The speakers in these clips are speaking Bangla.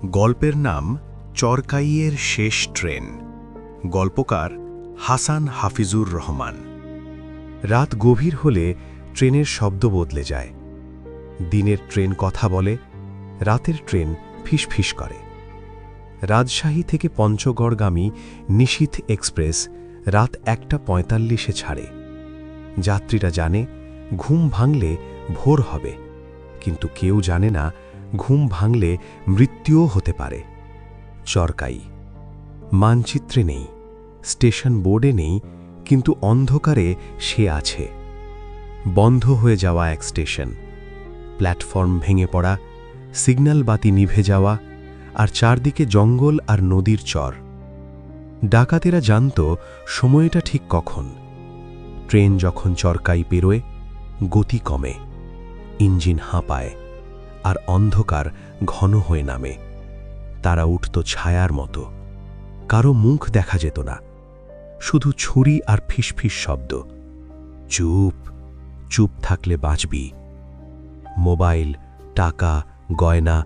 গল্পের নাম চরকাইয়ের শেষ ট্রেন। গল্পকার হাসান হাফিজুর রহমান। রাত গভীর হলে ট্রেনের শব্দ বদলে যায়। দিনের ট্রেন কথা বলে, রাতের ট্রেন ফিসফিস করে। রাজশাহী থেকে পঞ্চগড়গামী নিশীথ এক্সপ্রেস রাত 1:45 ছাড়ে। যাত্রীরা জানে ঘুম ভাঙলে ভোর হবে, কিন্তু কেউ জানে না ঘুম ভাঙলে মৃত্যুও হতে পারে। চরকাই মানচিত্রে নেই, স্টেশন বোর্ডে নেই, কিন্তু অন্ধকারে সে আছে। বন্ধ হয়ে যাওয়া এক স্টেশন, প্ল্যাটফর্ম ভেঙে পড়া, সিগন্যাল বাতি নিভে যাওয়া, আর চারদিকে জঙ্গল আর নদীর চর। ডাকাতেরা জানত সময়টা ঠিক কখন। ট্রেন যখন চরকাই পেরোয়, গতি কমে, ইঞ্জিন হাঁপায়, আর অন্ধকার ঘন হয়ে নামে। তারা উঠত ছায়ার মতো। কারো মুখ দেখা যেত না, শুধু ছুরি আর ফিসফিস শব্দ। চুপ, চুপ থাকলে বাঁচবি। মোবাইল, টাকা, গয়না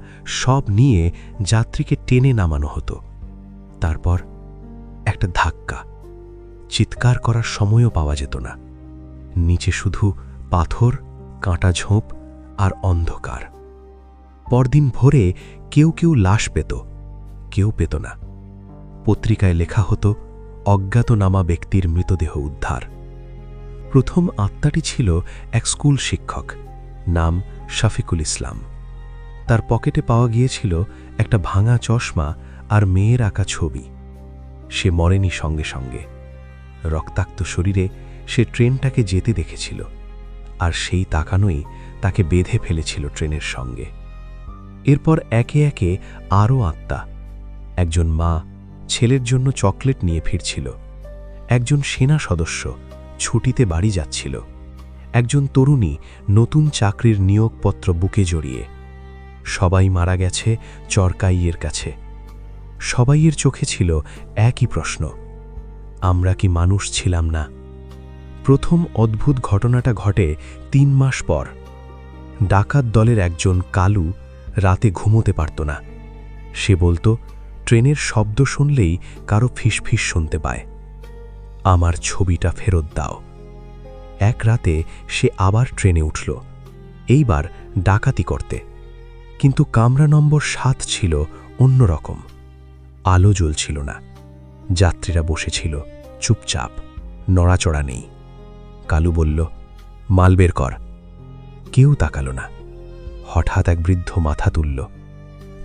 সব নিয়ে যাত্রীকে টেনে নামানো হতো। তারপর একটা ধাক্কা, চিৎকার করার সময়ও পাওয়া যেত না। নিচে শুধু পাথর, কাঁটা ঝোপ আর অন্ধকার। পরদিন ভোরে কেউ কেউ লাশ পেত, কেউ পেত না। পত্রিকায় লেখা হতো অজ্ঞাতনামা ব্যক্তির মৃতদেহ উদ্ধার। প্রথম আত্মাটি ছিল এক স্কুল শিক্ষক, নাম শফিকুল ইসলাম। তার পকেটে পাওয়া গিয়েছিল একটা ভাঙা চশমা আর মেয়ের আঁকা ছবি। সে মরেনি সঙ্গে সঙ্গে। রক্তাক্ত শরীরে সে ট্রেনটাকে যেতে দেখেছিল, আর সেই তাকানোই তাকে বেঁধে ফেলেছিল ট্রেনের সঙ্গে। এরপর একে একে আরও আত্মা। একজন মা ছেলের জন্য চকলেট নিয়ে ফিরছিল, একজন সেনা সদস্য ছুটিতে বাড়ি যাচ্ছিল, একজন তরুণী নতুন চাকরির নিয়োগপত্র বুকে জড়িয়ে। সবাই মারা গেছে চরকাইয়ের কাছে। সবাইয়ের চোখে ছিল একই প্রশ্ন, আমরা কি মানুষ ছিলাম না? প্রথম অদ্ভুত ঘটনাটা ঘটে 3 মাস পর। ডাকাত দলের একজন কালু রাতে ঘুমোতে পারত না। সে বলতো ট্রেনের শব্দ শুনলেই কারো ফিসফিস শুনতে পায়। আমার ছবিটা ফেরত দাও। এক রাতে সে আবার ট্রেনে উঠল, এইবার ডাকাতি করতে। কিন্তু কামরা নম্বর 7 ছিল অন্যরকম। আলো জ্বলছিল না, যাত্রীরা বসেছিল চুপচাপ, নড়াচড়া নেই। কালু বলল, মাল বের কর। কেউ তাকালো না। হঠাৎ এক বৃদ্ধ মাথা তুলল।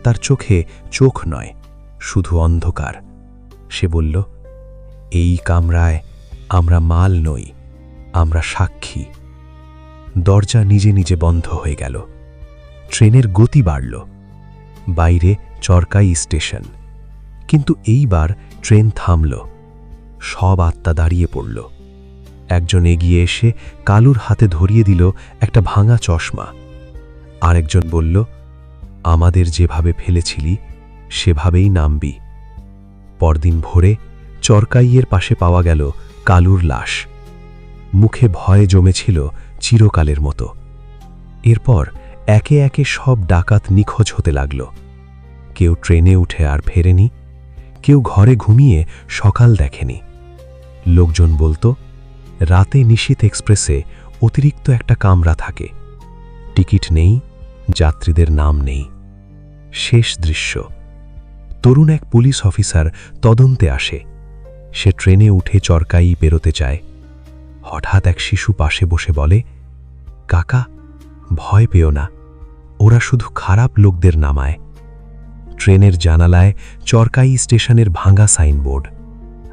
তার চোখে চোখ নয়, শুধু অন্ধকার। সে বলল, এই কামরায় আমরা মাল নই, আমরা সাক্ষী। দরজা নিজে নিজে বন্ধ হয়ে গেল। ট্রেনের গতি বাড়ল। বাইরে চরকাই স্টেশন। কিন্তু এইবার ট্রেন থামল। সব আত্মা দাঁড়িয়ে পড়ল। একজন এগিয়ে এসে কালুর হাতে ধরিয়ে দিল একটা ভাঙা চশমা। আরেকজন বলল, আমাদের যেভাবে ফেলেছিলি সেভাবেই নামবি। পরদিন ভোরে চরকাইয়ের পাশে পাওয়া গেল কালুর লাশ। মুখে ভয়ে জমেছিল চিরকালের মতো। এরপর একে একে সব ডাকাত নিখোঁজ হতে লাগল। কেউ ট্রেনে উঠে আর ফেরেনি, কেউ ঘরে ঘুমিয়ে সকাল দেখেনি। লোকজন বলতো, রাতে নিশীথ এক্সপ্রেসে অতিরিক্ত একটা কামরা থাকে। টিকিট নেই, যাত্রীদের নাম নেই। শেষ দৃশ্য, তরুণ এক পুলিশ অফিসার তদন্তে আসে। সে ট্রেনে উঠে চরকাই পেরোতে চায়। হঠাৎ এক শিশু পাশে বসে বলে, কাকা, ভয় পেও না, ওরা শুধু খারাপ লোকদের নামায়। ট্রেনের জানালায় চরকাই স্টেশনের ভাঙা সাইনবোর্ড,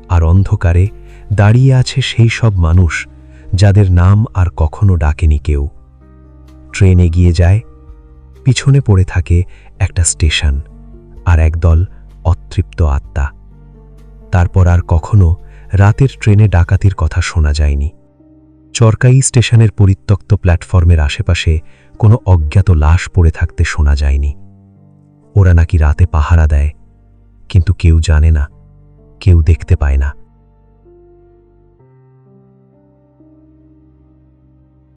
আর অন্ধকারে দাঁড়িয়ে আছে সেই সব মানুষ যাদের নাম আর কখনো ডাকেনি কেউ। ট্রেন এগিয়ে যায়, পিছনে পড়ে থাকে একটা স্টেশন আর একদল অতৃপ্ত আত্মা। তারপর আর কখনো রাতের ট্রেনে ডাকাতির কথা শোনা যায়নি। চরকাই স্টেশনের পরিত্যক্ত প্ল্যাটফর্মের আশেপাশে কোনো অজ্ঞাত লাশ পড়ে থাকতে শোনা যায়নি। ওরা নাকি রাতে পাহারা দেয়, কিন্তু কেউ জানে না, কেউ দেখতে পায় না।